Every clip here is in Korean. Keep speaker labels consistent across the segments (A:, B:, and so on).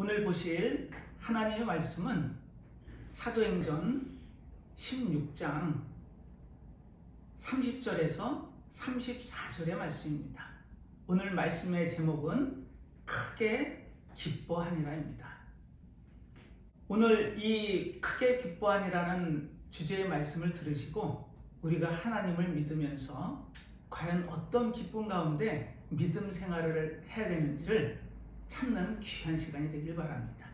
A: 오늘 보실 하나님의 말씀은 사도행전 16장 30절에서 34절의 말씀입니다. 오늘 말씀의 제목은 크게 기뻐하니라입니다. 오늘 이 크게 기뻐하니라는 주제의 말씀을 들으시고 우리가 하나님을 믿으면서 과연 어떤 기쁨 가운데 믿음 생활을 해야 되는지를 찾는 귀한 시간이 되길 바랍니다.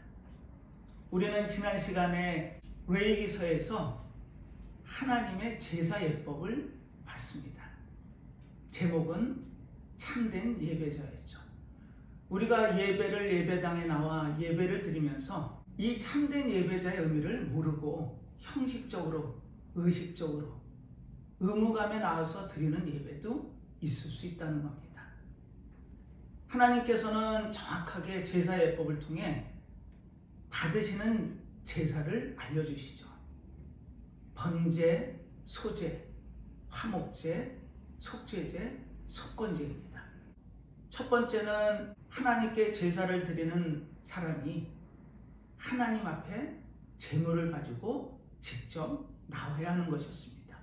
A: 우리는 지난 시간에 레위기서에서 하나님의 제사 예법을 봤습니다. 제목은 참된 예배자였죠. 우리가 예배당에 나와 예배를 드리면서 이 참된 예배자의 의미를 모르고 형식적으로, 의식적으로, 의무감에 나와서 드리는 예배도 있을 수 있다는 겁니다. 하나님께서는 정확하게 제사 예법을 통해 받으시는 제사를 알려주시죠. 번제, 소제, 화목제, 속죄제, 속건제입니다. 첫 번째는 하나님께 제사를 드리는 사람이 하나님 앞에 제물을 가지고 직접 나와야 하는 것이었습니다.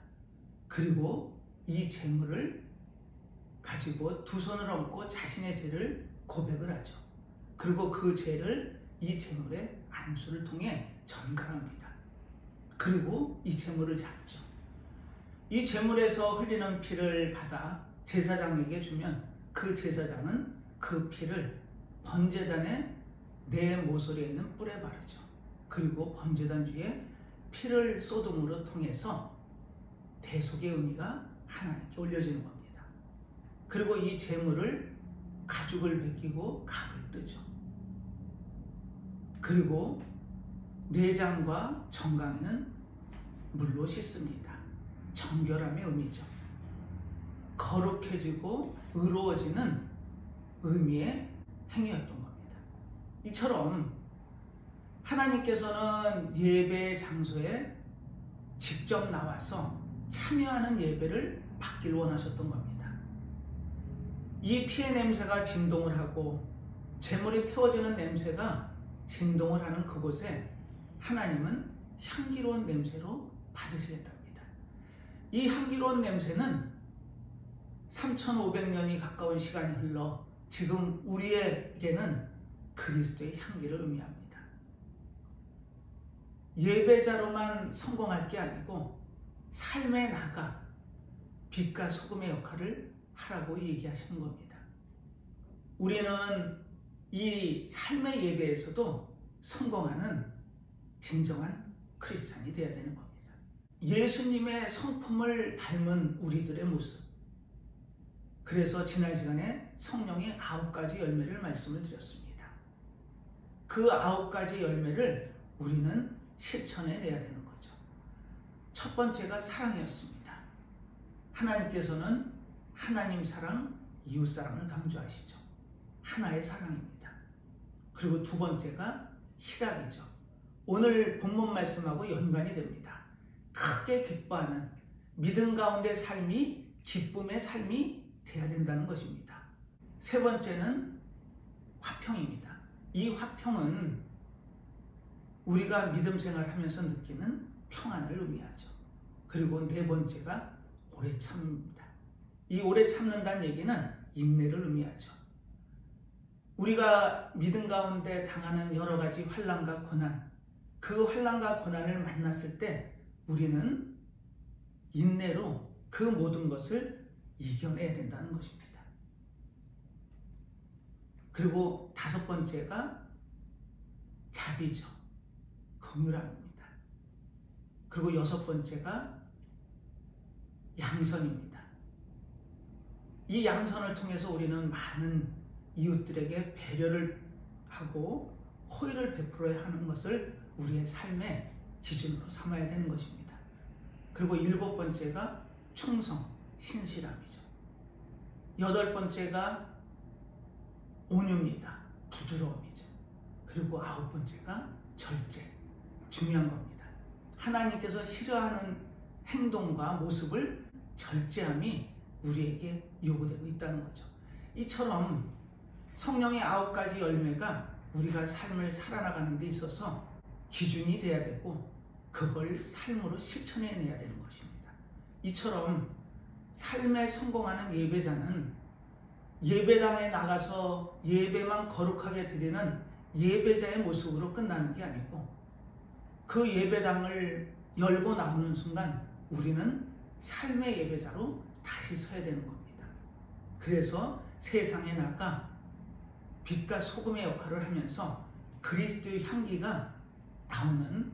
A: 그리고 이 제물을 가지고 두 손을 얹고 자신의 죄를 고백을 하죠. 그리고 그 죄를 이 제물의 안수를 통해 전갈합니다. 그리고 이 제물을 잡죠. 이 제물에서 흘리는 피를 받아 제사장에게 주면 그 제사장은 그 피를 번제단의 네 모서리에 있는 뿔에 바르죠. 그리고 번제단 주에 피를 쏟음으로 통해서 대속의 의미가 하나님께 올려지는 겁니다. 그리고 이 제물을 가죽을 벗기고 각을 뜨죠. 그리고 내장과 정강이는 물로 씻습니다. 정결함의 의미죠. 거룩해지고 의로워지는 의미의 행위였던 겁니다. 이처럼 하나님께서는 예배 장소에 직접 나와서 참여하는 예배를 받길 원하셨던 겁니다. 이 피의 냄새가 진동을 하고 제물이 태워지는 냄새가 진동을 하는 그곳에 하나님은 향기로운 냄새로 받으시겠답니다. 이 향기로운 냄새는 3500년이 가까운 시간이 흘러 지금 우리에게는 그리스도의 향기를 의미합니다. 예배자로만 성공할 게 아니고 삶에 나가 빛과 소금의 역할을 하라고 얘기하시는 겁니다. 우리는 이 삶의 예배에서도 성공하는 진정한 크리스찬이 되어야 되는 겁니다. 예수님의 성품을 닮은 우리들의 모습. 그래서 지난 시간에 성령의 9가지 열매를 말씀을 드렸습니다. 그 9가지 열매를 우리는 실천해 내야 되는 거죠. 첫 번째가 사랑이었습니다. 하나님께서는 하나님 사랑, 이웃 사랑을 강조하시죠. 하나의 사랑입니다. 그리고 두 번째가 희락이죠. 오늘 본문 말씀하고 연관이 됩니다. 크게 기뻐하는 믿음 가운데 삶이 기쁨의 삶이 돼야 된다는 것입니다. 세 번째는 화평입니다. 이 화평은 우리가 믿음 생활하면서 느끼는 평안을 의미하죠. 그리고 네 번째가 오래 참습니다. 이 오래 참는다는 얘기는 인내를 의미하죠. 우리가 믿음 가운데 당하는 여러 가지 환난과 고난, 그 환난과 고난을 만났을 때 우리는 인내로 그 모든 것을 이겨내야 된다는 것입니다. 그리고 다섯 번째가 자비죠. 긍휼함입니다. 그리고 여섯 번째가 양선입니다. 이 양선을 통해서 우리는 많은 이웃들에게 배려를 하고 호의를 베풀어야 하는 것을 우리의 삶의 기준으로 삼아야 되는 것입니다. 그리고 일곱 번째가 충성, 신실함이죠. 여덟 번째가 온유입니다. 부드러움이죠. 그리고 아홉 번째가 절제, 중요한 겁니다. 하나님께서 싫어하는 행동과 모습을 절제함이 우리에게 요구되고 있다는 거죠. 이처럼 성령의 9가지 열매가 우리가 삶을 살아나가는 데 있어서 기준이 돼야 되고 그걸 삶으로 실천해내야 되는 것입니다. 이처럼 삶에 성공하는 예배자는 예배당에 나가서 예배만 거룩하게 드리는 예배자의 모습으로 끝나는 게 아니고 그 예배당을 열고 나오는 순간 우리는 삶의 예배자로 다시 서야 되는 겁니다. 그래서 세상에 나가 빛과 소금의 역할을 하면서 그리스도의 향기가 나오는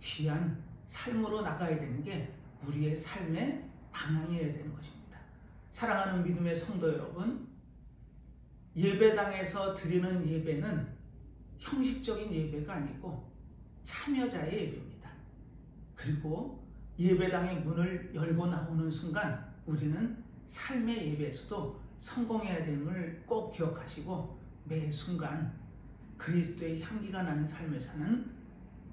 A: 귀한 삶으로 나가야 되는 게 우리의 삶의 방향이어야 되는 것입니다. 사랑하는 믿음의 성도 여러분, 예배당에서 드리는 예배는 형식적인 예배가 아니고 참여자의 예배입니다. 그리고 예배당의 문을 열고 나오는 순간 우리는 삶의 예배에서도 성공해야 됨을 꼭 기억하시고 매 순간 그리스도의 향기가 나는 삶을 사는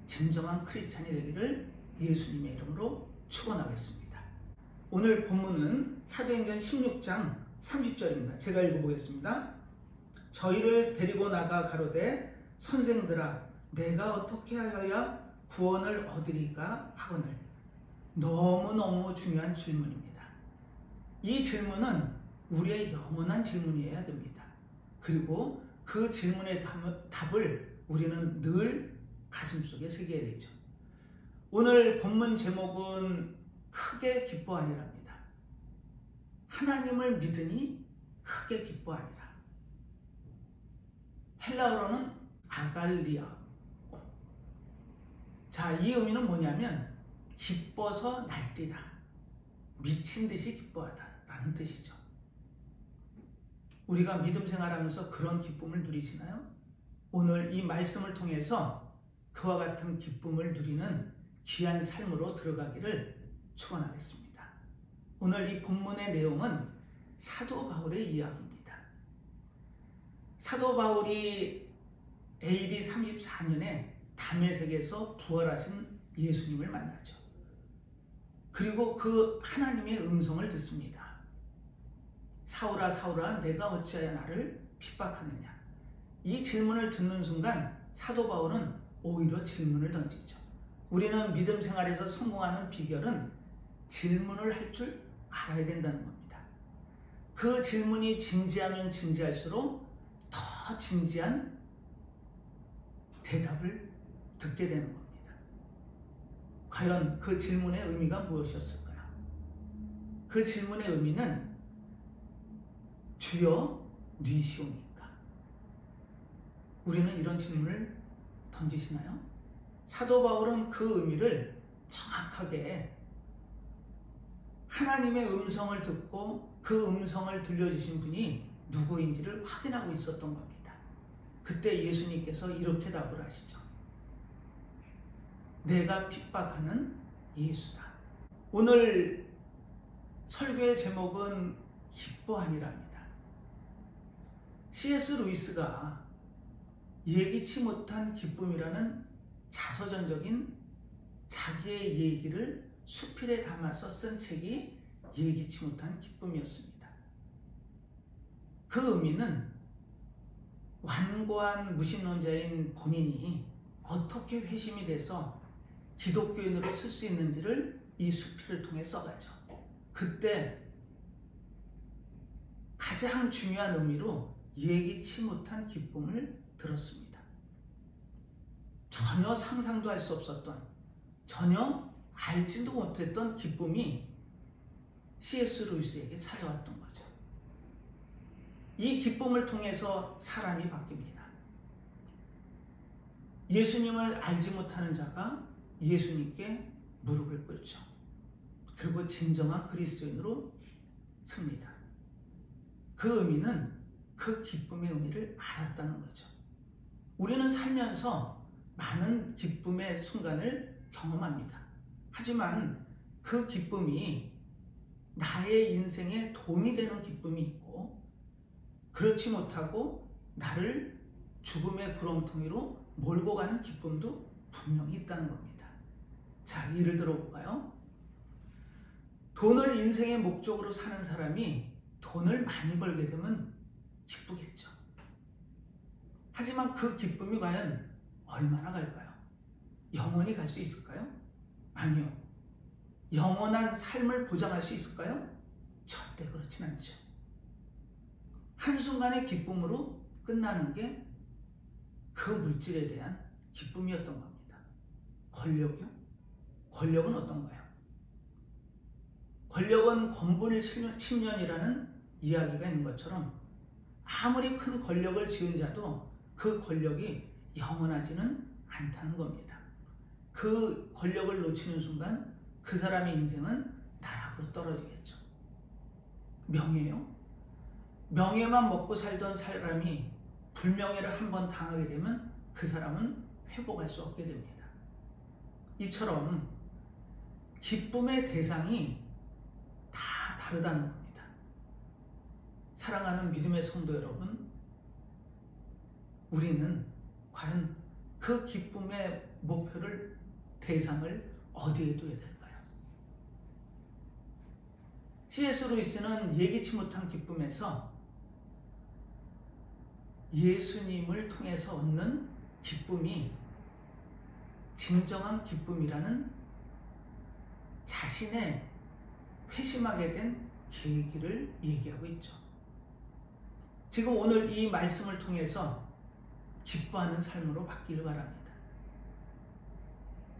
A: 진정한 크리스찬이 되기를 예수님의 이름으로 축원하겠습니다. 오늘 본문은 사도행전 16장 30절입니다. 제가 읽어보겠습니다. 저희를 데리고 나가 가로되 선생들아 내가 어떻게 하여야 구원을 얻으리까 하거늘. 너무너무 중요한 질문입니다. 이 질문은 우리의 영원한 질문이어야 됩니다. 그리고 그 질문의 답을 우리는 늘 가슴속에 새겨야 되죠. 오늘 본문 제목은 크게 기뻐하니랍니다. 하나님을 믿으니 크게 기뻐하니라. 헬라어로는 아갈리아. 자, 이 의미는 뭐냐면 기뻐서 날뛰다, 미친 듯이 기뻐하다 라는 뜻이죠. 우리가 믿음 생활하면서 그런 기쁨을 누리시나요? 오늘 이 말씀을 통해서 그와 같은 기쁨을 누리는 귀한 삶으로 들어가기를 축원하겠습니다. 오늘 이 본문의 내용은 사도 바울의 이야기입니다. 사도 바울이 AD 34년에 다메섹에서 부활하신 예수님을 만나죠. 그리고 그 하나님의 음성을 듣습니다. 사울아 사울아 내가 어찌하여 나를 핍박하느냐. 이 질문을 듣는 순간 사도 바울은 오히려 질문을 던지죠. 우리는 믿음 생활에서 성공하는 비결은 질문을 할 줄 알아야 된다는 겁니다. 그 질문이 진지하면 진지할수록 더 진지한 대답을 듣게 되는 겁니다. 과연 그 질문의 의미가 무엇이었을까요? 그 질문의 의미는 주여 니시오니까. 우리는 이런 질문을 던지시나요? 사도 바울은 그 의미를 정확하게 하나님의 음성을 듣고 그 음성을 들려주신 분이 누구인지를 확인하고 있었던 겁니다. 그때 예수님께서 이렇게 답을 하시죠. 내가 핍박하는 예수다. 오늘 설교의 제목은 기뻐하니랍니다. C.S. 루이스가 예기치 못한 기쁨이라는 자서전적인 자기의 얘기를 수필에 담아서 쓴 책이 예기치 못한 기쁨이었습니다. 그 의미는 완고한 무신론자인 본인이 어떻게 회심이 돼서 기독교인으로 쓸 수 있는지를 이 수필을 통해 써가죠. 그때 가장 중요한 의미로 예기치 못한 기쁨을 들었습니다. 전혀 상상도 할 수 없었던, 전혀 알지도 못했던 기쁨이 C.S. 루이스에게 찾아왔던 거죠. 이 기쁨을 통해서 사람이 바뀝니다. 예수님을 알지 못하는 자가 예수님께 무릎을 꿇죠. 그리고 진정한 그리스도인으로 섭니다. 그 의미는 그 기쁨의 의미를 알았다는 거죠. 우리는 살면서 많은 기쁨의 순간을 경험합니다. 하지만 그 기쁨이 나의 인생에 도움이 되는 기쁨이 있고 그렇지 못하고 나를 죽음의 구렁텅이로 몰고 가는 기쁨도 분명히 있다는 겁니다. 자, 예를 들어볼까요? 돈을 인생의 목적으로 사는 사람이 돈을 많이 벌게 되면 기쁘겠죠. 하지만 그 기쁨이 과연 얼마나 갈까요? 영원히 갈 수 있을까요? 아니요. 영원한 삶을 보장할 수 있을까요? 절대 그렇진 않죠. 한순간의 기쁨으로 끝나는 게 그 물질에 대한 기쁨이었던 겁니다. 권력이요? 권력은 어떤가요? 권력은 권분 10년이라는 이야기가 있는 것처럼 아무리 큰 권력을 지은 자도 그 권력이 영원하지는 않다는 겁니다. 그 권력을 놓치는 순간 그 사람의 인생은 나락으로 떨어지겠죠. 명예요? 명예만 먹고 살던 사람이 불명예를 한번 당하게 되면 그 사람은 회복할 수 없게 됩니다. 이처럼 기쁨의 대상이 다 다르다는 겁니다. 사랑하는 믿음의 성도 여러분, 우리는 과연 그 기쁨의 목표를, 대상을 어디에 둬야 될까요? C.S. 루이스는 예기치 못한 기쁨에서 예수님을 통해서 얻는 기쁨이 진정한 기쁨이라는 자신의 회심하게 된 계기를 얘기하고 있죠. 지금 오늘 이 말씀을 통해서 기뻐하는 삶으로 바뀌길 바랍니다.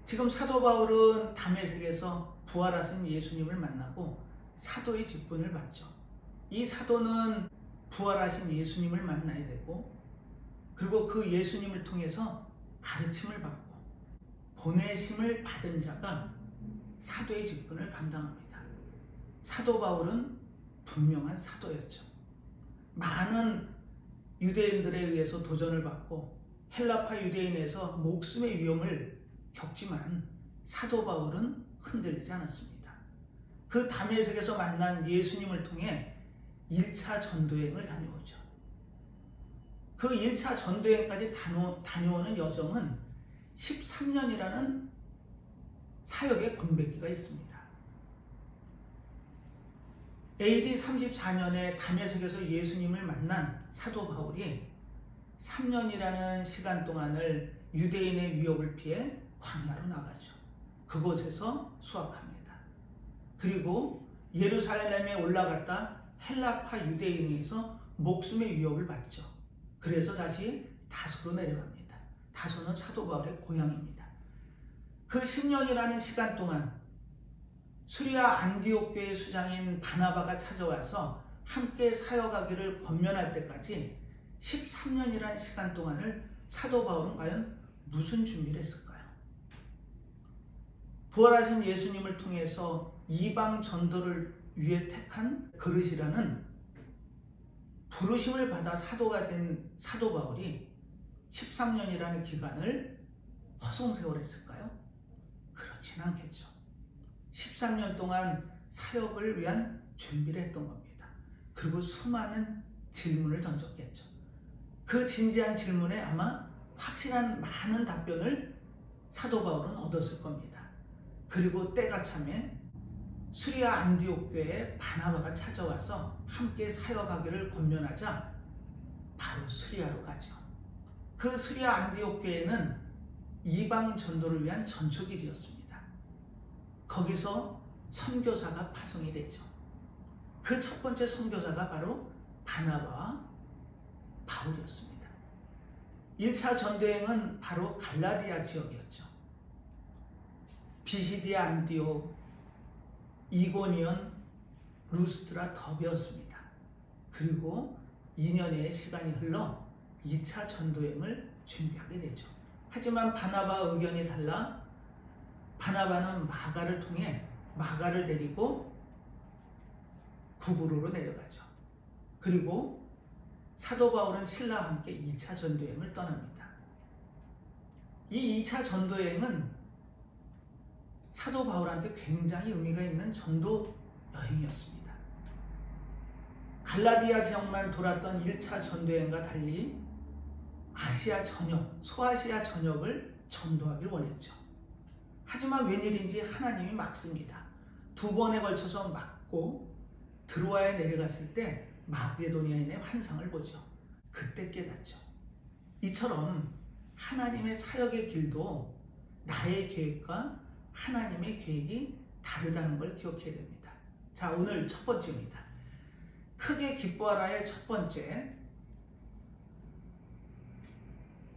A: 지금 사도 바울은 다메섹에서 부활하신 예수님을 만나고 사도의 직분을 받죠. 이 사도는 부활하신 예수님을 만나야 되고, 그리고 그 예수님을 통해서 가르침을 받고 보내심을 받은 자가 사도의 직분을 감당합니다. 사도 바울은 분명한 사도였죠. 많은 유대인들에 의해서 도전을 받고 헬라파 유대인에서 목숨의 위험을 겪지만 사도 바울은 흔들리지 않았습니다. 그 다메섹에서 만난 예수님을 통해 1차 전도여행을 다녀오죠. 그 1차 전도여행까지 다녀오는 여정은 13년이라는 사역의 공백기가 있습니다. AD 34년에 다메섹에서 예수님을 만난 사도 바울이 3년이라는 시간 동안을 유대인의 위협을 피해 광야로 나가죠. 그곳에서 수학합니다. 그리고 예루살렘에 올라갔다 헬라파 유대인에서 목숨의 위협을 받죠. 그래서 다시 다소로 내려갑니다. 다소는 사도 바울의 고향입니다. 그 10년이라는 시간 동안 수리아 안디옥 교회 수장인 바나바가 찾아와서 함께 사역하기를 권면할 때까지 13년이라는 시간 동안을 사도 바울은 과연 무슨 준비를 했을까요? 부활하신 예수님을 통해서 이방 전도를 위해 택한 그릇이라는 부르심을 받아 사도가 된 사도 바울이 13년이라는 기간을 허송세월했을까요? 그렇진 않겠죠. 13년 동안 사역을 위한 준비를 했던 겁니다. 그리고 수많은 질문을 던졌겠죠. 그 진지한 질문에 아마 확실한 많은 답변을 사도 바울은 얻었을 겁니다. 그리고 때가 참에 수리아 안디옥 교회에 바나바가 찾아와서 함께 사역하기를 권면하자 바로 수리아로 가죠. 그 수리아 안디옥 교회는 이방 전도를 위한 전초기지였습니다. 거기서 선교사가 파송이 되죠. 그 첫 번째 선교사가 바로 바나바와 바울이었습니다. 1차 전도여행은 바로 갈라디아 지역이었죠. 비시디아 안디옥, 이고니온, 루스트라, 더베였습니다. 그리고 2년의 시간이 흘러 2차 전도여행을 준비하게 되죠. 하지만 바나바와 의견이 달라 바나바는 마가를 통해 마가를 데리고 구브로로 내려가죠. 그리고 사도 바울은 신라와 함께 2차 전도여행을 떠납니다. 이 2차 전도여행은 사도 바울한테 굉장히 의미가 있는 전도 여행이었습니다. 갈라디아 지역만 돌았던 1차 전도여행과 달리 아시아 전역, 소아시아 전역을 전도하길 원했죠. 하지만 웬일인지 하나님이 막습니다. 2번에 걸쳐서 막고 드로아에 내려갔을 때 마게도니아인의 환상을 보죠. 그때 깨닫죠. 이처럼 하나님의 사역의 길도 나의 계획과 하나님의 계획이 다르다는 걸 기억해야 됩니다. 자, 오늘 첫 번째입니다. 크게 기뻐하라의 첫 번째,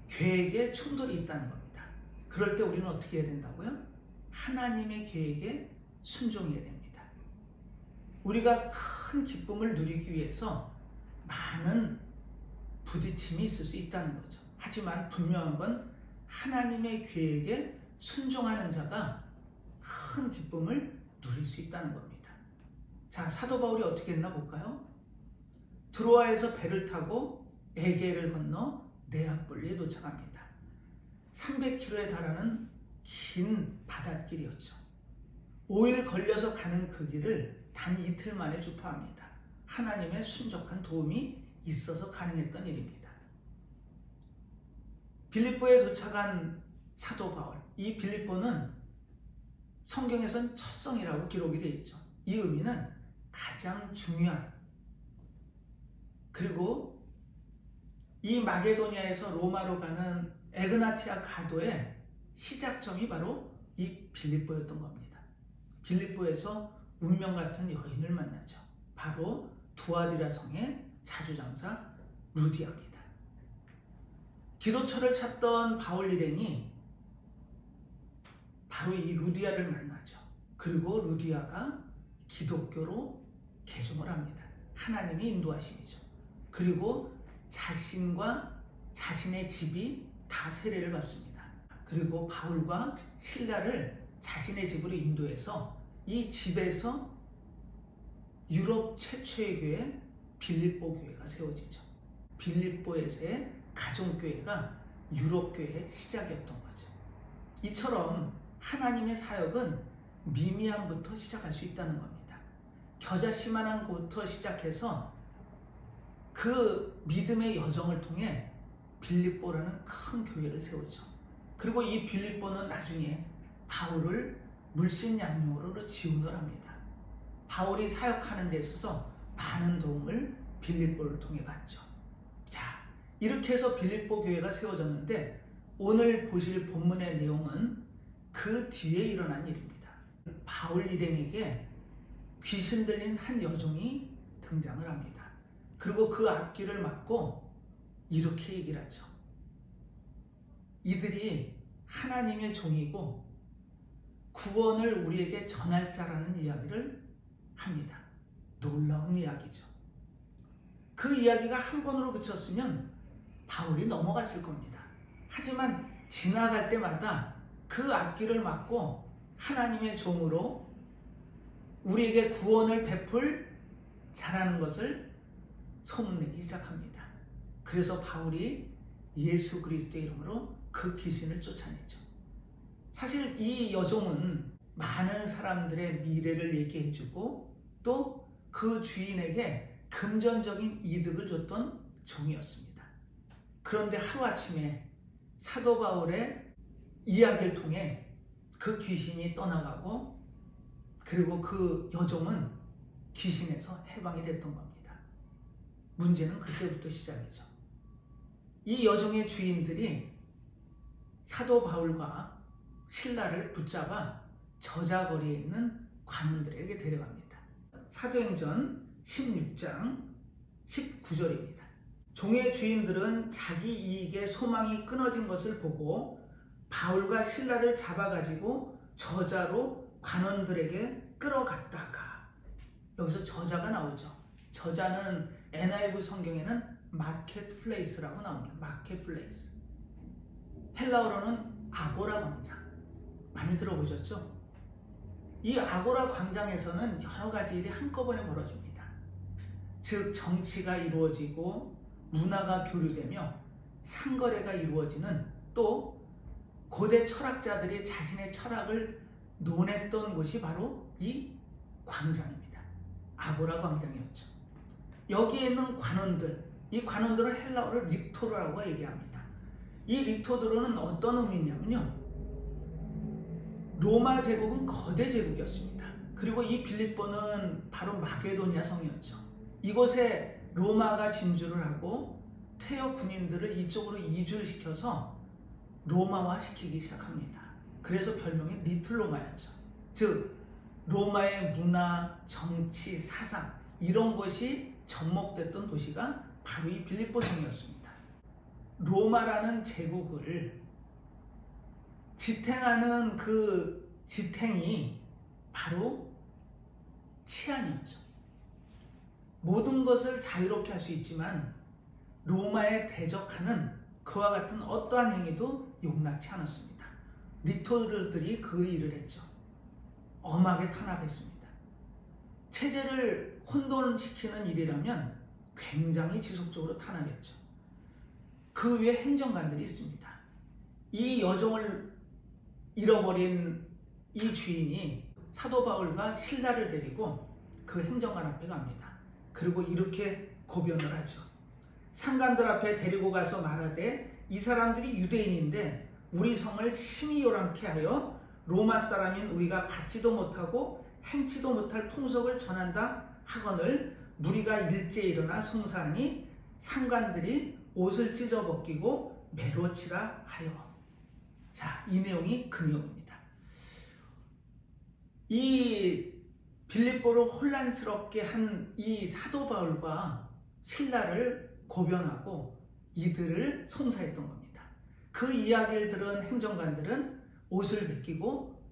A: 계획에 충돌이 있다는 겁니다. 그럴 때 우리는 어떻게 해야 된다고요? 하나님의 계획에 순종해야 됩니다. 우리가 큰 기쁨을 누리기 위해서 많은 부딪힘이 있을 수 있다는 거죠. 하지만 분명한 건 하나님의 계획에 순종하는 자가 큰 기쁨을 누릴 수 있다는 겁니다. 자, 사도 바울이 어떻게 했나 볼까요? 드로아에서 배를 타고 에게를 건너 네아폴리에 도착합니다. 300km에 달하는 긴 바닷길이었죠. 5일 걸려서 가는 그 길을 단 이틀 만에 주파합니다. 하나님의 순적한 도움이 있어서 가능했던 일입니다. 빌립보에 도착한 사도 바울, 이 빌립보는 성경에선 첫 성이라고 기록이 되어 있죠. 이 의미는 가장 중요한, 그리고 이 마게도니아에서 로마로 가는 에그나티아 가도의 시작점이 바로 이 빌립보였던 겁니다. 빌립보에서 운명 같은 여인을 만나죠. 바로 두아디라 성의 자주장사 루디아입니다. 기도처를 찾던 바울 일행이 바로 이 루디아를 만나죠. 그리고 루디아가 기독교로 개종을 합니다. 하나님의 인도하심이죠. 그리고 자신과 자신의 집이 다 세례를 받습니다. 그리고 바울과 실라를 자신의 집으로 인도해서 이 집에서 유럽 최초의 교회 빌립보 교회가 세워지죠. 빌립보에서의 가정교회가 유럽 교회의 시작이었던 거죠. 이처럼 하나님의 사역은 미미함부터 시작할 수 있다는 겁니다. 겨자씨만한 곳부터 시작해서 그 믿음의 여정을 통해 빌립보라는 큰 교회를 세우죠. 그리고 이 빌립보는 나중에 바울을 물신양육으로 지원을 합니다. 바울이 사역하는 데 있어서 많은 도움을 빌립보를 통해 받죠. 자, 이렇게 해서 빌립보 교회가 세워졌는데 오늘 보실 본문의 내용은 그 뒤에 일어난 일입니다. 바울 일행에게 귀신 들린 한 여종이 등장을 합니다. 그리고 그 앞길을 막고 이렇게 얘기를 하죠. 이들이 하나님의 종이고 구원을 우리에게 전할 자라는 이야기를 합니다. 놀라운 이야기죠. 그 이야기가 한 번으로 그쳤으면 바울이 넘어갔을 겁니다. 하지만 지나갈 때마다 그 앞길을 막고 하나님의 종으로 우리에게 구원을 베풀 자라는 것을 소문내기 시작합니다. 그래서 바울이 예수 그리스도의 이름으로 그 귀신을 쫓아내죠. 사실 이 여종은 많은 사람들의 미래를 얘기해주고 또 그 주인에게 금전적인 이득을 줬던 종이었습니다. 그런데 하루아침에 사도 바울의 이야기를 통해 그 귀신이 떠나가고 그리고 그 여종은 귀신에서 해방이 됐던 겁니다. 문제는 그때부터 시작이죠. 이 여종의 주인들이 사도 바울과 실라를 붙잡아 저자거리에 있는 관원들에게 데려갑니다. 사도행전 16장 19절입니다. 종의 주인들은 자기 이익에 소망이 끊어진 것을 보고 바울과 실라를 잡아가지고 저자로 관원들에게 끌어갔다가, 여기서 저자가 나오죠. 저자는 NIV 성경에는 마켓플레이스라고 나옵니다. 마켓플레이스. 헬라어로는 아고라 광장. 많이 들어보셨죠? 이 아고라 광장에서는 여러 가지 일이 한꺼번에 벌어집니다. 즉 정치가 이루어지고 문화가 교류되며 상거래가 이루어지는, 또 고대 철학자들이 자신의 철학을 논했던 곳이 바로 이 광장입니다. 아고라 광장이었죠. 여기에 있는 관원들, 이 관원들은 헬라어로 릭토르라고 얘기합니다. 이 릭토르는 어떤 의미냐면요, 로마 제국은 거대 제국이었습니다. 그리고 이 빌립보는 바로 마게도니아 성이었죠. 이곳에 로마가 진주를 하고 퇴역 군인들을 이쪽으로 이주를 시켜서 로마화 시키기 시작합니다. 그래서 별명이 리틀 로마였죠. 즉 로마의 문화, 정치, 사상 이런 것이 접목됐던 도시가 바로 이 빌립보 성이었습니다. 로마라는 제국을 지탱하는 그 지탱이 바로 치안이었죠. 모든 것을 자유롭게 할 수 있지만 로마에 대적하는 그와 같은 어떠한 행위도 용납치 않았습니다. 리토르들이 그 일을 했죠. 엄하게 탄압했습니다. 체제를 혼돈시키는 일이라면 굉장히 지속적으로 탄압했죠. 그 위에 행정관들이 있습니다. 이 여종을 잃어버린 이 주인이 사도 바울과 실라를 데리고 그 행정관 앞에 갑니다. 그리고 이렇게 고변을 하죠. 상관들 앞에 데리고 가서 말하되 이 사람들이 유대인인데 우리 성을 심히 요란케 하여 로마 사람인 우리가 받지도 못하고 행치도 못할 풍속을 전한다 하거늘 무리가 일제에 일어나 송사하니 상관들이 옷을 찢어 벗기고 매로 치라 하여. 자, 이 내용이 그 내용입니다. 이 빌립보를 혼란스럽게 한 이 사도 바울과 실라를 고변하고 이들을 송사했던 겁니다. 그 이야기를 들은 행정관들은 옷을 벗기고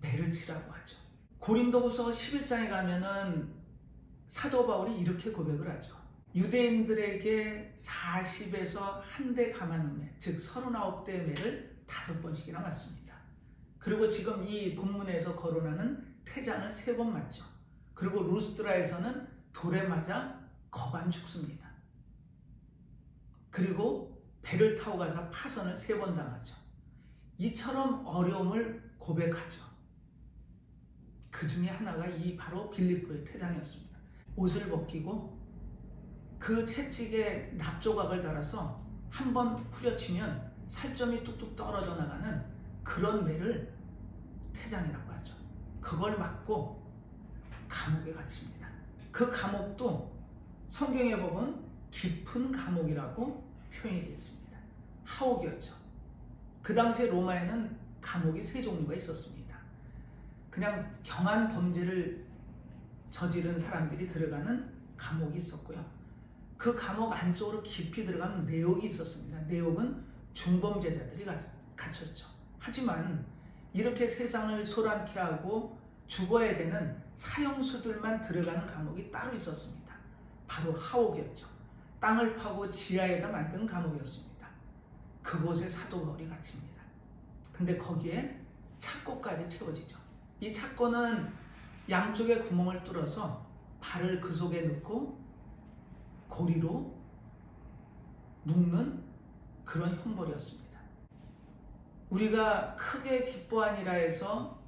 A: 매를 치라고 하죠. 고린도후서 11장에 가면은 사도 바울이 이렇게 고백을 하죠. 유대인들에게 40에서 1대 감하는 매, 즉 39대의 매를 5번씩이나 맞습니다. 그리고 지금 이 본문에서 거론하는 태장을 3번 맞죠. 그리고 루스드라에서는 돌에 맞아 거반 죽습니다. 그리고 배를 타고 가다 파선을 3번 당하죠. 이처럼 어려움을 고백하죠. 그 중에 하나가 이 바로 빌립보의 태장이었습니다. 옷을 벗기고 그 채찍에 납조각을 달아서 한번 후려치면 살점이 뚝뚝 떨어져 나가는 그런 매를 태장이라고 하죠. 그걸 맞고 감옥에 갇힙니다. 그 감옥도 성경에 보면 깊은 감옥이라고 표현이 되어 있습니다. 하옥이었죠. 그 당시에 로마에는 감옥이 3종류가 있었습니다. 그냥 경한 범죄를 저지른 사람들이 들어가는 감옥이 있었고요. 그 감옥 안쪽으로 깊이 들어가면 내옥이 있었습니다. 내옥은 중범죄자들이 갇혔죠. 하지만 이렇게 세상을 소란케 하고 죽어야 되는 사형수들만 들어가는 감옥이 따로 있었습니다. 바로 하옥이었죠. 땅을 파고 지하에다 만든 감옥이었습니다. 그곳에 사도 바울이 갇힙니다. 근데 거기에 착고까지 채워지죠. 이 착고는 양쪽에 구멍을 뚫어서 발을 그 속에 넣고 고리로 묶는 그런 형벌이었습니다. 우리가 크게 기뻐하니라 해서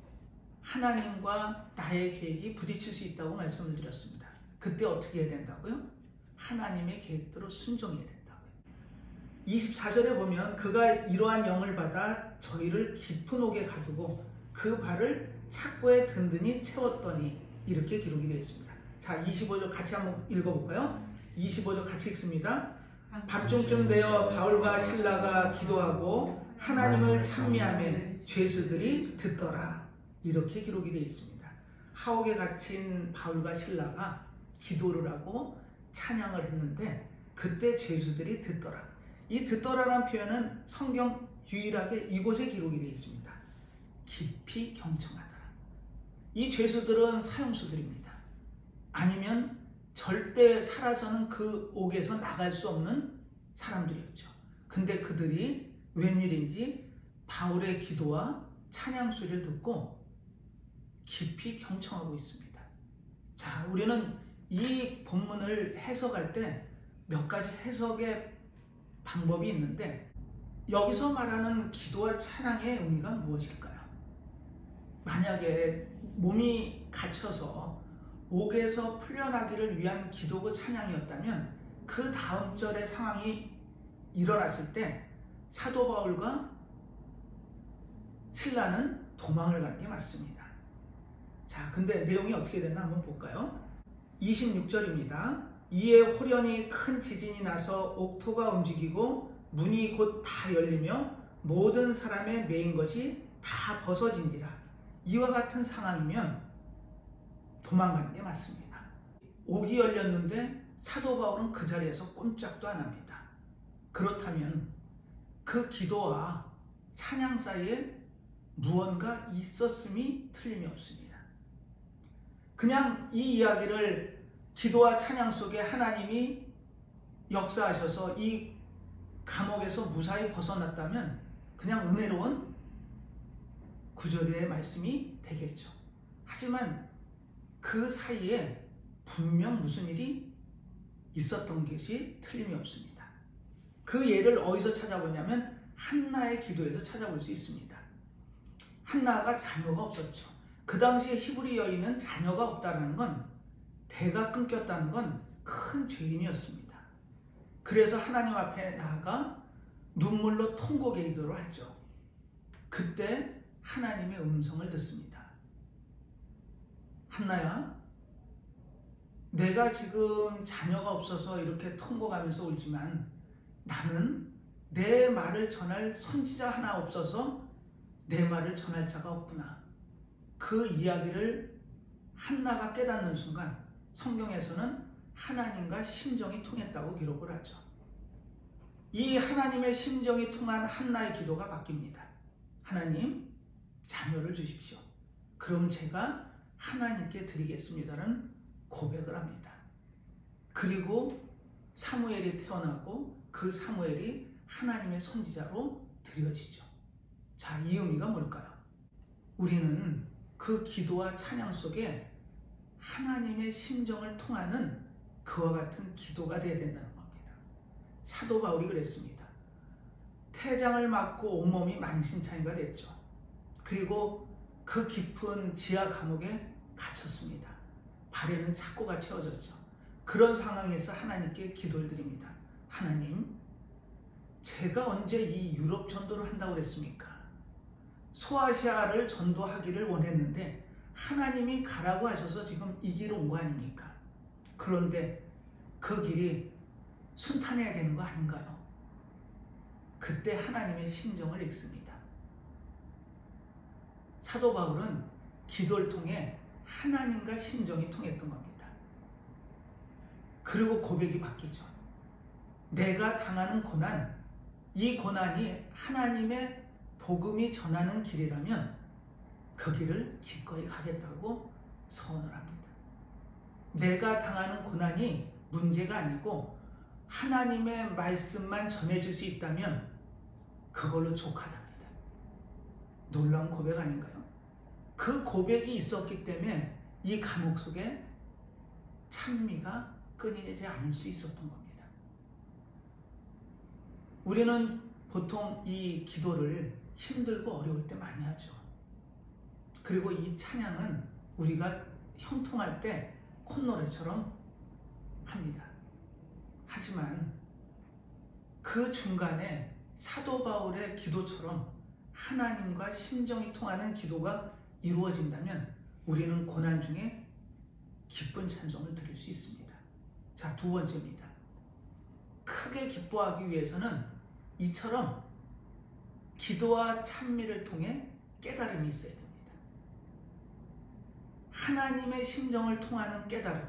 A: 하나님과 나의 계획이 부딪힐 수 있다고 말씀을 드렸습니다. 그때 어떻게 해야 된다고요? 하나님의 계획대로 순종해야 된다고요. 24절에 보면 그가 이러한 영을 받아 저희를 깊은 옥에 가두고 그 발을 착고에 든든히 채웠더니 이렇게 기록이 되어 있습니다. 자, 25절 같이 한번 읽어볼까요? 25절 같이 읽습니다. 밤중쯤 되어 바울과 실라가 기도하고 하나님을 찬미하며 죄수들이 듣더라. 이렇게 기록이 되어 있습니다. 하옥에 갇힌 바울과 실라가 기도를 하고 찬양을 했는데 그때 죄수들이 듣더라. 이 듣더라라는 표현은 성경 유일하게 이곳에 기록이 되어 있습니다. 깊이 경청하더라. 이 죄수들은 사형수들입니다. 아니면 절대 살아서는 그 옥에서 나갈 수 없는 사람들이었죠. 근데 그들이 웬일인지 바울의 기도와 찬양 소리를 듣고 깊이 경청하고 있습니다. 자, 우리는 이 본문을 해석할 때 몇 가지 해석의 방법이 있는데 여기서 말하는 기도와 찬양의 의미가 무엇일까요? 만약에 몸이 갇혀서 옥에서 풀려나기를 위한 기도고 찬양이었다면 그 다음 절의 상황이 일어났을 때 사도 바울과 실라는 도망을 가는 게 맞습니다. 자, 근데 내용이 어떻게 됐나 한번 볼까요? 26절입니다. 이에 호련히 큰 지진이 나서 옥토가 움직이고 문이 곧 다 열리며 모든 사람의 매인 것이 다 벗어진지라. 이와 같은 상황이면 도망가는 게 맞습니다. 옥이 열렸는데 사도 바울은 그 자리에서 꼼짝도 안 합니다. 그렇다면 그 기도와 찬양 사이에 무언가 있었음이 틀림이 없습니다. 그냥 이 이야기를 기도와 찬양 속에 하나님이 역사하셔서 이 감옥에서 무사히 벗어났다면 그냥 은혜로운 구절의 말씀이 되겠죠. 하지만 그 사이에 분명 무슨 일이 있었던 것이 틀림이 없습니다. 그 예를 어디서 찾아보냐면 한나의 기도에서 찾아볼 수 있습니다. 한나가 자녀가 없었죠. 그 당시에 히브리 여인은 자녀가 없다는 건, 대가 끊겼다는 건 큰 죄인이었습니다. 그래서 하나님 앞에 나아가 눈물로 통곡의 기도를 하죠. 그때 하나님의 음성을 듣습니다. 한나야, 내가 지금 자녀가 없어서 이렇게 통곡하면서 울지만 나는 내 말을 전할 선지자 하나 없어서 내 말을 전할 자가 없구나. 그 이야기를 한나가 깨닫는 순간 성경에서는 하나님과 심정이 통했다고 기록을 하죠. 이 하나님의 심정이 통한 한나의 기도가 바뀝니다. 하나님, 자녀를 주십시오. 그럼 제가 하나님께 드리겠습니다라는 고백을 합니다. 그리고 사무엘이 태어나고 그 사무엘이 하나님의 선지자로 드려지죠. 자, 이 의미가 뭘까요? 우리는 그 기도와 찬양 속에 하나님의 심정을 통하는 그와 같은 기도가 되어야 된다는 겁니다. 사도 바울이 그랬습니다. 태장을 맞고 온몸이 만신창이가 됐죠. 그리고 그 깊은 지하 감옥에 갇혔습니다. 발에는 착고가 채워졌죠. 그런 상황에서 하나님께 기도를 드립니다. 하나님, 제가 언제 이 유럽 전도를 한다고 그랬습니까? 소아시아를 전도하기를 원했는데 하나님이 가라고 하셔서 지금 이 길을 온 거 아닙니까? 그런데 그 길이 순탄해야 되는 거 아닌가요? 그때 하나님의 심정을 읽습니다. 사도 바울은 기도를 통해 하나님과 심정이 통했던 겁니다. 그리고 고백이 바뀌죠. 내가 당하는 고난, 이 고난이 하나님의 복음이 전하는 길이라면 그 길을 기꺼이 가겠다고 서원을 합니다. 내가 당하는 고난이 문제가 아니고 하나님의 말씀만 전해줄 수 있다면 그걸로 족하답니다. 놀라운 고백 아닌가요? 그 고백이 있었기 때문에 이 감옥 속에 찬미가 끊이지 않을 수 있었던 겁니다. 우리는 보통 이 기도를 힘들고 어려울 때 많이 하죠. 그리고 이 찬양은 우리가 형통할 때 콧노래처럼 합니다. 하지만 그 중간에 사도 바울의 기도처럼 하나님과 심정이 통하는 기도가 이루어진다면 우리는 고난 중에 기쁜 찬송을 드릴 수 있습니다. 자, 두 번째입니다. 크게 기뻐하기 위해서는 이처럼 기도와 찬미를 통해 깨달음이 있어야 됩니다. 하나님의 심정을 통하는 깨달음,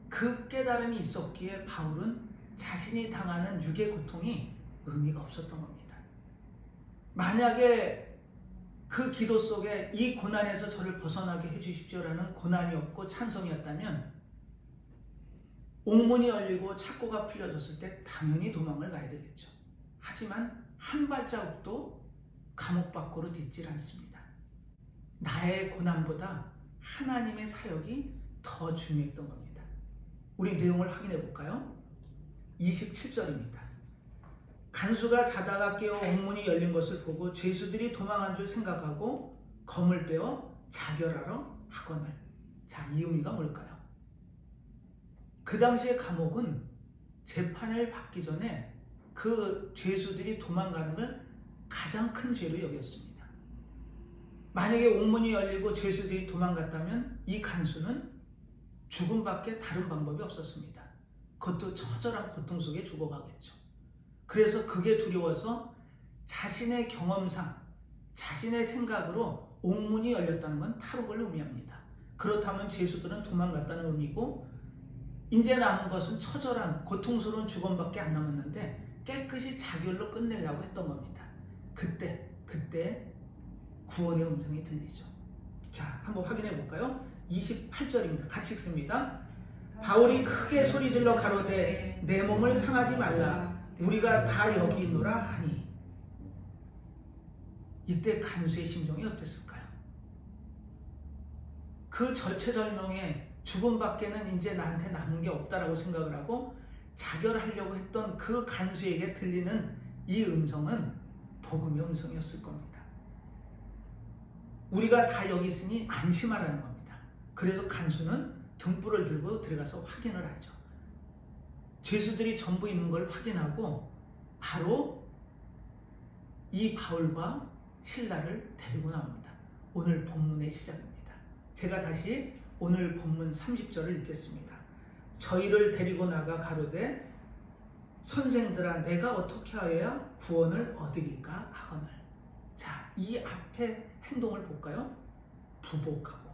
A: 그 깨달음이 있었기에 바울은 자신이 당하는 육의 고통이 의미가 없었던 겁니다. 만약에 그 기도 속에 이 고난에서 저를 벗어나게 해주십시오라는 고난이 없고 찬송이었다면 옥문이 열리고 착고가 풀려졌을 때 당연히 도망을 가야 되겠죠. 하지만 한 발자국도 감옥 밖으로 딛질 않습니다. 나의 고난보다 하나님의 사역이 더 중요했던 겁니다. 우리 내용을 확인해 볼까요? 27절입니다. 간수가 자다가 깨어 옥문이 열린 것을 보고 죄수들이 도망한 줄 생각하고 검을 빼어 자결하러 하거늘. 자, 이 의미가 뭘까요? 그 당시의 감옥은 재판을 받기 전에 그 죄수들이 도망가는 걸 가장 큰 죄로 여겼습니다. 만약에 옥문이 열리고 죄수들이 도망갔다면 이 간수는 죽음밖에 다른 방법이 없었습니다. 그것도 처절한 고통 속에 죽어가겠죠. 그래서 그게 두려워서 자신의 경험상, 자신의 생각으로 옥문이 열렸다는 건 탈옥을 의미합니다. 그렇다면 죄수들은 도망갔다는 의미고, 이제 남은 것은 처절한 고통스러운 죽음밖에 안 남았는데 깨끗이 자결로 끝내려고 했던 겁니다. 그때 구원의 음성이 들리죠. 자, 한번 확인해 볼까요? 28절입니다. 같이 읽습니다. 바울이 크게 소리질러 가로되 내 몸을 상하지 말라. 우리가 다 여기 있노라 하니. 이때 간수의 심정이 어땠을까요? 그 절체절명의 죽음밖에는 이제 나한테 남은 게 없다라고 생각을 하고 자결하려고 했던 그 간수에게 들리는 이 음성은 복음의 음성이었을 겁니다. 우리가 다 여기 있으니 안심하라는 겁니다. 그래서 간수는 등불을 들고 들어가서 확인을 하죠. 죄수들이 전부 있는 걸 확인하고 바로 이 바울과 실라를 데리고 나옵니다. 오늘 본문의 시작입니다. 제가 다시 오늘 본문 30절을 읽겠습니다. 저희를 데리고 나가 가로되 선생들아 내가 어떻게 하여야 구원을 얻으리까 하거늘. 자, 이 앞에 행동을 볼까요? 부복하고.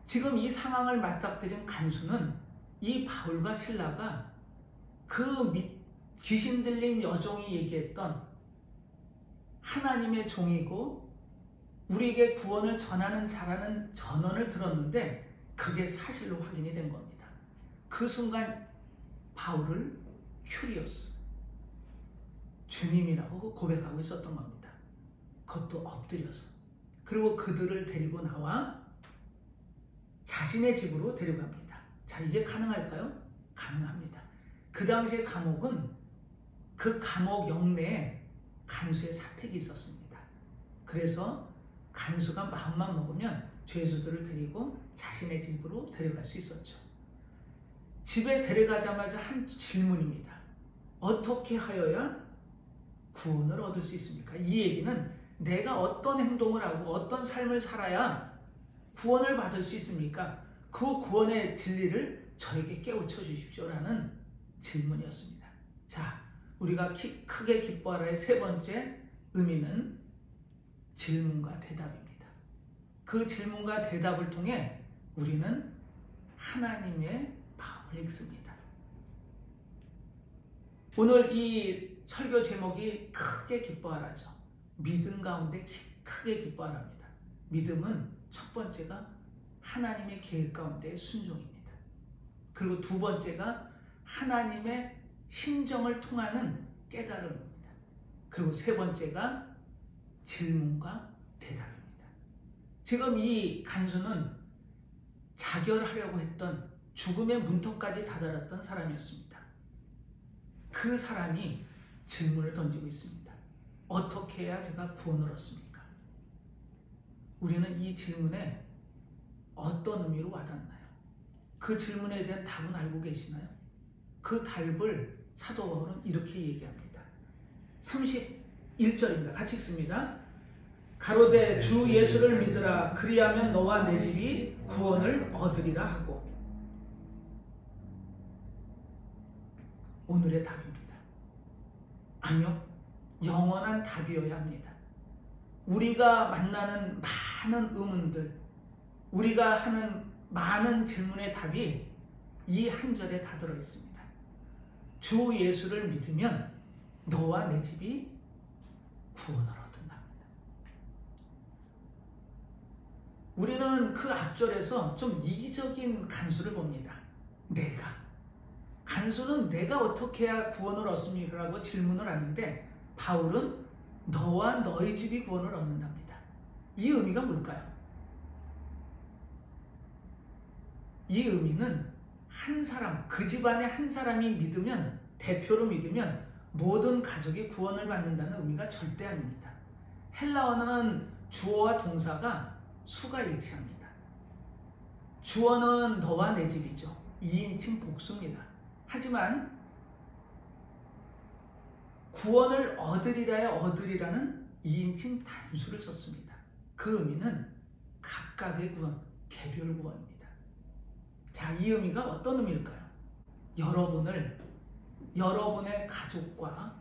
A: 지금 이 상황을 맞닥뜨린 간수는 이 바울과 실라가 그 귀신 들린 여종이 얘기했던 하나님의 종이고 우리에게 구원을 전하는 자라는 전언을 들었는데 그게 사실로 확인이 된 겁니다. 그 순간 바울을 큐리오스, 주님이라고 고백하고 있었던 겁니다. 그것도 엎드려서. 그리고 그들을 데리고 나와 자신의 집으로 데려갑니다. 자, 이게 가능할까요? 가능합니다. 그 당시의 감옥은 그 감옥 영내에 간수의 사택이 있었습니다. 그래서 간수가 마음만 먹으면 죄수들을 데리고 자신의 집으로 데려갈 수 있었죠. 집에 데려가자마자 한 질문입니다. 어떻게 하여야 구원을 얻을 수 있습니까? 이 얘기는 내가 어떤 행동을 하고 어떤 삶을 살아야 구원을 받을 수 있습니까? 그 구원의 진리를 저에게 깨우쳐 주십시오라는 질문이었습니다. 자, 우리가 크게 기뻐하라의 세 번째 의미는 질문과 대답입니다. 그 질문과 대답을 통해 우리는 하나님의 마음을 읽습니다. 오늘 이 설교 제목이 크게 기뻐하라죠. 믿음 가운데 크게 기뻐하랍니다. 믿음은 첫 번째가 하나님의 계획 가운데 순종입니다. 그리고 두 번째가 하나님의 심정을 통하는 깨달음입니다. 그리고 세 번째가 질문과 대답입니다. 지금 이 간수는 자결하려고 했던 죽음의 문턱까지 다다랐던 사람이었습니다. 그 사람이 질문을 던지고 있습니다. 어떻게 해야 제가 구원을 얻습니까? 우리는 이 질문에 어떤 의미로 와닿나요? 그 질문에 대한 답은 알고 계시나요? 그 답을 사도 바울은 이렇게 얘기합니다. 31절입니다. 같이 읽습니다. 가로되 주 예수를 믿으라. 그리하면 너와 내 집이 구원을 얻으리라 하고. 오늘의 답입니다. 아니요. 영원한 답이어야 합니다. 우리가 만나는 많은 의문들, 우리가 하는 많은 질문의 답이 이 한 절에 다 들어있습니다. 주 예수를 믿으면 너와 내 집이 구원을 얻는답니다. 우리는 그 앞절에서 좀 이기적인 간수를 봅니다. 내가. 간수는 내가 어떻게 해야 구원을 얻습니까? 라고 질문을 하는데 바울은 너와 너희 집이 구원을 얻는답니다. 이 의미가 뭘까요? 이 의미는 한 사람, 그 집안의 한 사람이 믿으면, 대표로 믿으면 모든 가족이 구원을 받는다는 의미가 절대 아닙니다. 헬라어는 주어와 동사가 수가 일치합니다. 주어는 너와 내 집이죠. 2인칭 복수입니다. 하지만 구원을 얻으리라의 얻으리라는 2인칭 단수를 썼습니다. 그 의미는 각각의 구원, 개별 구원입니다. 자, 이 의미가 어떤 의미일까요? 여러분의 가족과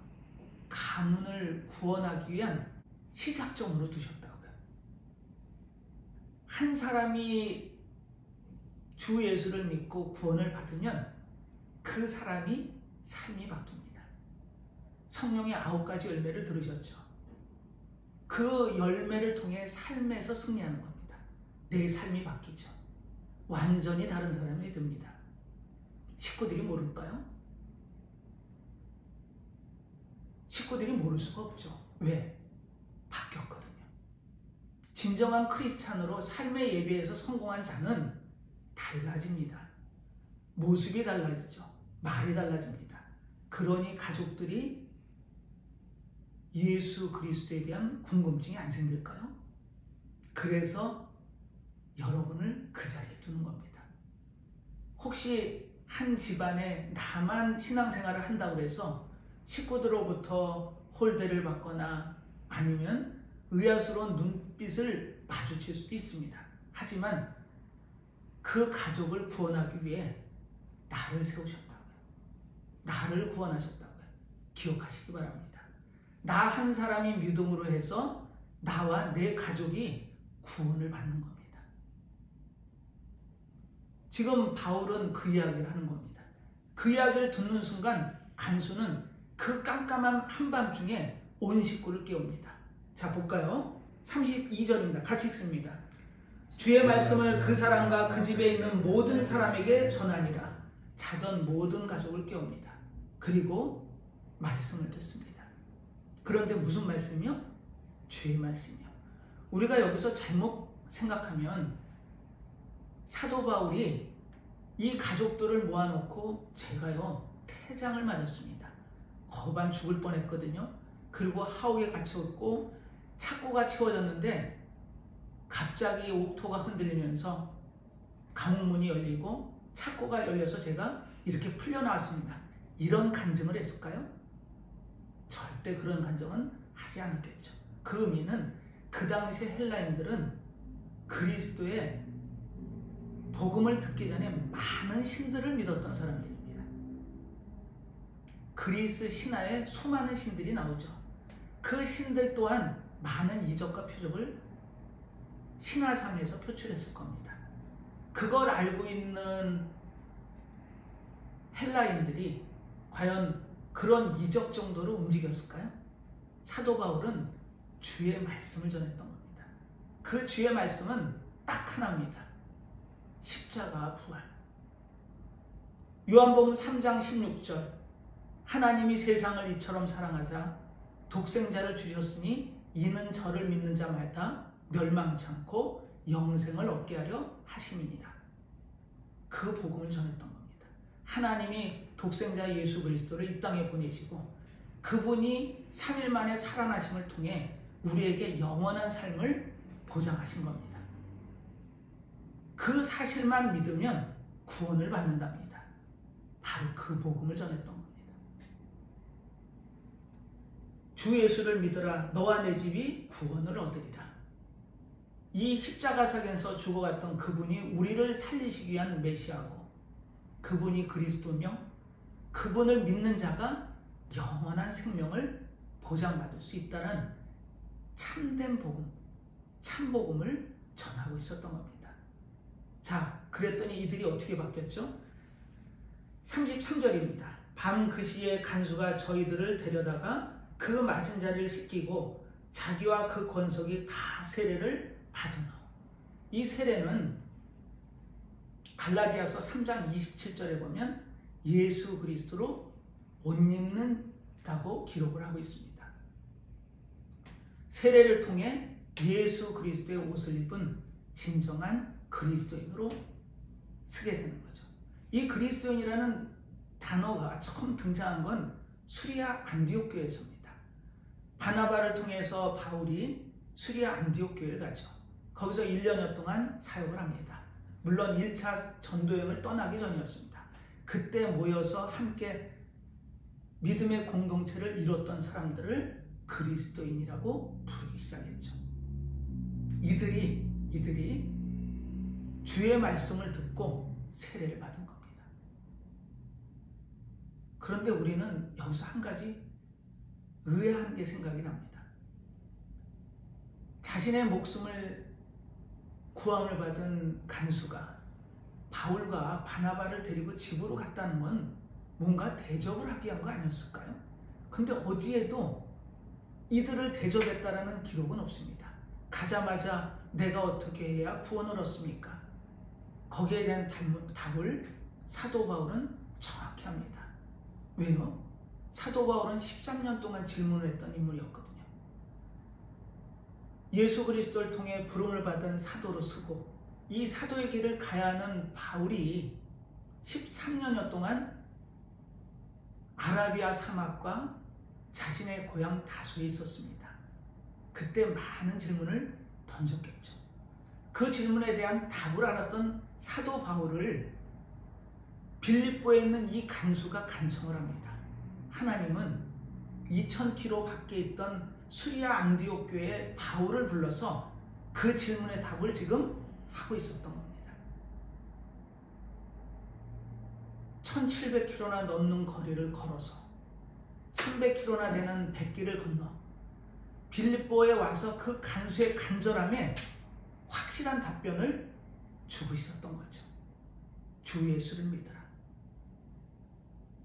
A: 가문을 구원하기 위한 시작점으로 두셨다고요. 한 사람이 주 예수를 믿고 구원을 받으면 그 사람이 삶이 바뀝니다. 성령의 9가지 열매를 들으셨죠? 그 열매를 통해 삶에서 승리하는 겁니다. 내 삶이 바뀌죠. 완전히 다른 사람이 됩니다. 식구들이 모를까요? 식구들이 모를 수가 없죠. 왜? 바뀌었거든요. 진정한 크리스찬으로 삶의 예배에서 성공한 자는 달라집니다. 모습이 달라지죠. 말이 달라집니다. 그러니 가족들이 예수 그리스도에 대한 궁금증이 안 생길까요? 그래서 여러분을 그 자리에 두는 겁니다. 혹시 한 집안에 나만 신앙생활을 한다고 해서 식구들로부터 홀대를 받거나 아니면 의아스러운 눈빛을 마주칠 수도 있습니다. 하지만 그 가족을 구원하기 위해 나를 세우셨다고요. 나를 구원하셨다고요. 기억하시기 바랍니다. 나 한 사람이 믿음으로 해서 나와 내 가족이 구원을 받는 겁니다. 지금 바울은 그 이야기를 하는 겁니다. 그 이야기를 듣는 순간 간수는 그 깜깜한 한밤중에 온 식구를 깨웁니다. 자, 볼까요? 32절입니다. 같이 읽습니다. 주의 말씀을 그 사람과 그 집에 있는 모든 사람에게 전하니라. 자던 모든 가족을 깨웁니다. 그리고 말씀을 듣습니다. 그런데 무슨 말씀이요? 주의 말씀이요. 우리가 여기서 잘못 생각하면 사도 바울이 이 가족들을 모아놓고 제가요 태장을 맞았습니다. 거반 죽을 뻔했거든요. 그리고 하옥에 갇혀있고 착고가 채워졌는데 갑자기 옥토가 흔들리면서 감옥문이 열리고 착고가 열려서 제가 이렇게 풀려나왔습니다. 이런 간증을 했을까요? 절대 그런 간증은 하지 않았겠죠. 그 의미는 그 당시 헬라인들은 그리스도의 복음을 듣기 전에 많은 신들을 믿었던 사람들입니다. 그리스 신화에 수많은 신들이 나오죠. 그 신들 또한 많은 이적과 표적을 신화상에서 표출했을 겁니다. 그걸 알고 있는 헬라인들이 과연 그런 이적 정도로 움직였을까요? 사도 바울은 주의 말씀을 전했던 겁니다. 그 주의 말씀은 딱 하나입니다. 십자가 부활. 요한복음 3장 16절 하나님이 세상을 이처럼 사랑하사 독생자를 주셨으니 이는 저를 믿는 자마다 멸망치 않고 영생을 얻게 하려 하심이니라. 그 복음을 전했던 겁니다. 하나님이 독생자 예수 그리스도를 이 땅에 보내시고 그분이 3일 만에 살아나심을 통해 우리에게 영원한 삶을 보장하신 겁니다. 그 사실만 믿으면 구원을 받는답니다. 바로 그 복음을 전했던 겁니다. 주 예수를 믿으라 너와 내 집이 구원을 얻으리라. 이 십자가상에서 죽어갔던 그분이 우리를 살리시기 위한 메시아고 그분이 그리스도며 그분을 믿는 자가 영원한 생명을 보장받을 수 있다는 참된 복음, 참복음을 전하고 있었던 겁니다. 자, 그랬더니 이들이 어떻게 바뀌었죠? 33절입니다. 밤 그 시에 간수가 저희들을 데려다가 그 맞은 자를 씻기고 자기와 그 권속이 다 세례를 받은 후. 이 세례는 갈라디아서 3장 27절에 보면 예수 그리스도로 옷 입는다고 기록을 하고 있습니다. 세례를 통해 예수 그리스도의 옷을 입은 진정한 그리스도인으로 쓰게 되는 거죠. 이 그리스도인이라는 단어가 처음 등장한 건 수리아 안디옥 교회에서입니다. 바나바를 통해서 바울이 수리아 안디옥 교회를 가죠. 거기서 1년여 동안 사역을 합니다. 물론 1차 전도여행을 떠나기 전이었습니다. 그때 모여서 함께 믿음의 공동체를 이뤘던 사람들을 그리스도인이라고 부르기 시작했죠. 이들이 주의 말씀을 듣고 세례를 받은 겁니다. 그런데 우리는 여기서 한 가지 의아한 게 생각이 납니다. 자신의 목숨을 구원을 받은 간수가 바울과 바나바를 데리고 집으로 갔다는 건 뭔가 대접을 하기 위한 거 아니었을까요? 근데 어디에도 이들을 대접했다라는 기록은 없습니다. 가자마자 내가 어떻게 해야 구원을 얻습니까? 거기에 대한 답을 사도 바울은 정확히 합니다. 왜요? 사도 바울은 13년 동안 질문을 했던 인물이었거든요. 예수 그리스도를 통해 부름을 받은 사도로 쓰고 이 사도의 길을 가야 하는 바울이 13년여 동안 아라비아 사막과 자신의 고향 다소에 있었습니다. 그때 많은 질문을 던졌겠죠. 그 질문에 대한 답을 알았던 사도 바울을 빌립보에 있는 이 간수가 간청을 합니다. 하나님은 2000km 밖에 있던 수리아 안디옥 교회에 바울을 불러서 그 질문의 답을 지금 하고 있었던 겁니다. 1700km나 넘는 거리를 걸어서 300km나 되는 백길을 건너 빌립보에 와서 그 간수의 간절함에 확실한 답변을 주고 있었던 거죠. 주 예수를 믿으라.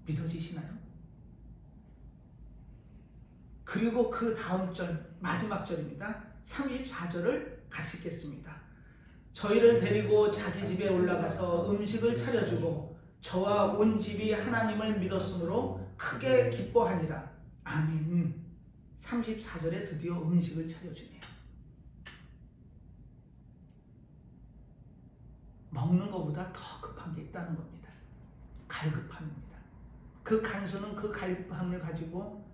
A: 믿어지시나요? 그리고 그 다음 절, 마지막 절입니다. 34절을 같이 읽겠습니다. 저희를 데리고 자기 집에 올라가서 음식을 차려주고 저와 온 집이 하나님을 믿었으므로 크게 기뻐하니라. 아멘. 34절에 드디어 음식을 차려주네요. 먹는 것보다 더 급한 게 있다는 겁니다. 갈급함입니다. 그 간수는 그 갈급함을 가지고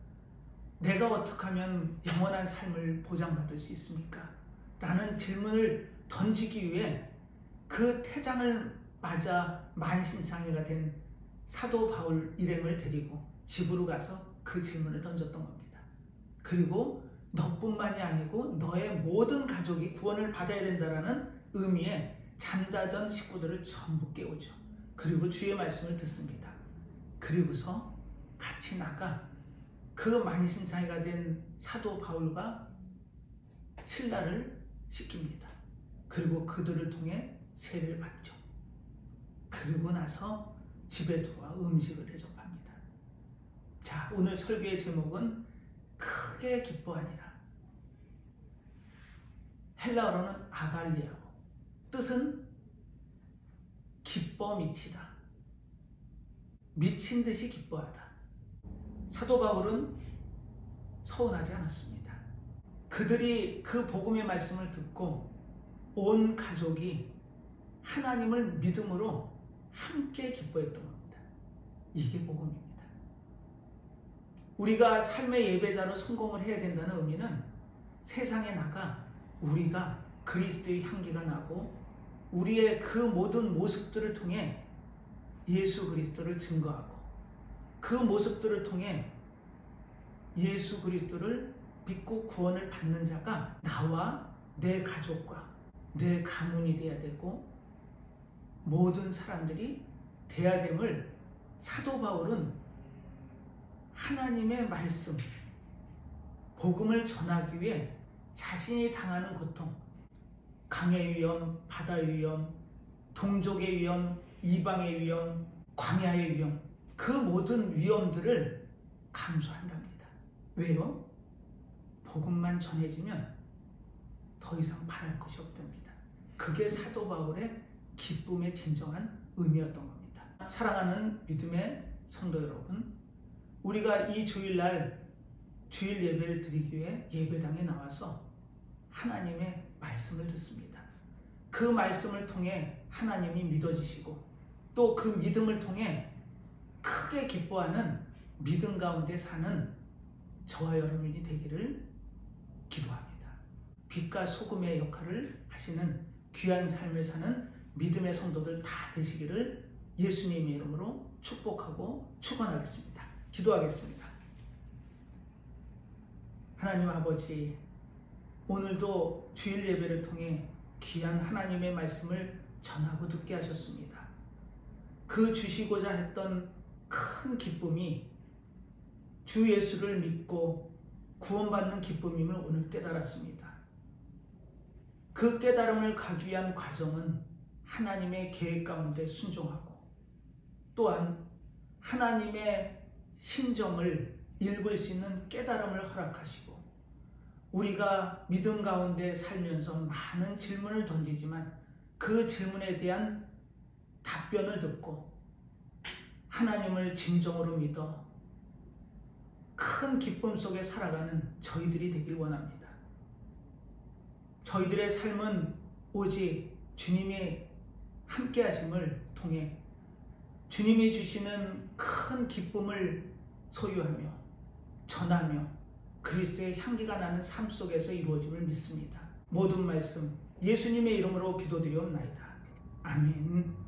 A: 내가 어떻게 하면 영원한 삶을 보장받을 수 있습니까? 라는 질문을 던지기 위해 그 태장을 맞아 만신창이가 된 사도 바울 일행을 데리고 집으로 가서 그 질문을 던졌던 겁니다. 그리고 너뿐만이 아니고 너의 모든 가족이 구원을 받아야 된다는 의미의 잠자던 식구들을 전부 깨우죠. 그리고 주의 말씀을 듣습니다. 그리고서 같이 나가 그 만신창이가 된 사도 바울과 신라를 시킵니다. 그리고 그들을 통해 세례를 받죠. 그리고 나서 집에 들어와 음식을 대접합니다. 자, 오늘 설교의 제목은 크게 기뻐하니라. 헬라어로는 아갈리아고, 뜻은 기뻐 미치다. 미친 듯이 기뻐하다. 사도 바울은 서운하지 않았습니다. 그들이 그 복음의 말씀을 듣고 온 가족이 하나님을 믿음으로 함께 기뻐했던 겁니다. 이게 복음입니다. 우리가 삶의 예배자로 성공을 해야 된다는 의미는 세상에 나가 우리가 그리스도의 향기가 나고 우리의 그 모든 모습들을 통해 예수 그리스도를 증거하고 그 모습들을 통해 예수 그리스도를 믿고 구원을 받는 자가 나와 내 가족과 내 가문이 돼야 되고 모든 사람들이 돼야 됨을 사도 바울은 하나님의 말씀, 복음을 전하기 위해 자신이 당하는 고통, 강의 위험, 바다의 위험, 동족의 위험, 이방의 위험, 광야의 위험, 그 모든 위험들을 감수한답니다. 왜요? 복음만 전해지면 더 이상 바랄 것이 없답니다. 그게 사도 바울의 기쁨의 진정한 의미였던 겁니다. 사랑하는 믿음의 성도 여러분, 우리가 이 주일날 주일 예배를 드리기 위해 예배당에 나와서 하나님의 말씀을 듣습니다. 그 말씀을 통해 하나님이 믿어지시고 또 그 믿음을 통해 크게 기뻐하는 믿음 가운데 사는 저와 여러분이 되기를 기도합니다. 빛과 소금의 역할을 하시는 귀한 삶을 사는 믿음의 성도들 다 되시기를 예수님의 이름으로 축복하고 축원하겠습니다. 기도하겠습니다. 하나님 아버지, 오늘도 주일 예배를 통해 귀한 하나님의 말씀을 전하고 듣게 하셨습니다. 그 주시고자 했던 큰 기쁨이 주 예수를 믿고 구원받는 기쁨임을 오늘 깨달았습니다. 그 깨달음을 가기 위한 과정은 하나님의 계획 가운데 순종하고 또한 하나님의 심정을 읽을 수 있는 깨달음을 허락하시고 우리가 믿음 가운데 살면서 많은 질문을 던지지만 그 질문에 대한 답변을 듣고 하나님을 진정으로 믿어 큰 기쁨 속에 살아가는 저희들이 되길 원합니다. 저희들의 삶은 오직 주님의 함께 하심을 통해 주님이 주시는 큰 기쁨을 소유하며 전하며 그리스도의 향기가 나는 삶 속에서 이루어짐을 믿습니다. 모든 말씀 예수님의 이름으로 기도드리옵나이다. 아멘.